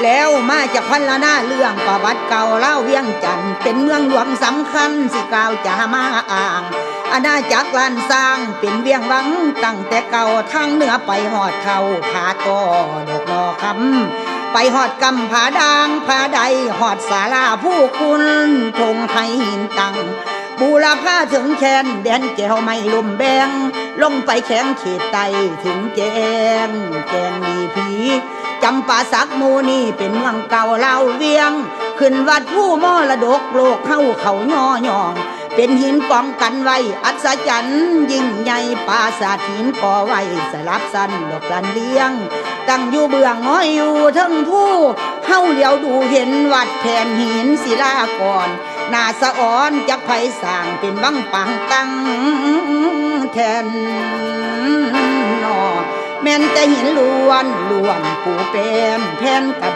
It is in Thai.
แล้วมาจากพันละหน้าเรื่องประวัติเก่าเล่าเวียงจันทร์เป็นเมืองหลวงสำคัญสิกล่าวจะมาอ่างอาณาจักรล้านสร้างเป็นเวียงวังตั้งแต่เก่าทางเหนือไปหอดเขาผาต่อดอกนอคำไปหอดกำผาดางผาใดหอดศาลาผู้คุณทงไทยหินตังบูรพาถึงแคนแดนแก้วไม่ลมแบงลงไปแข็งเขตไตถึงแกงมีผีจำปาสักมูนี่เป็นเมืองเก่าเล่าเวียงขึ้นวัดผู้มรดกโลกเข้าเขาย่อย่องเป็นหินกองกันไว้อัศจรรย์ยิ่งใหญ่ปราสาทหินก่อไว้สลับสั้นดอกลันเลี้ยงตั้งอยู่เบื้องง้อยอยู่ทั้งผู้เฮาเหลียวดูเห็นวัดแผ่นหินศิลาก่อนนาสะอ่อนจักไผสร้างเป็นวังปังตั้งแทนนอแม่นแต่หินล้วนปูเป็นแผ่นกระด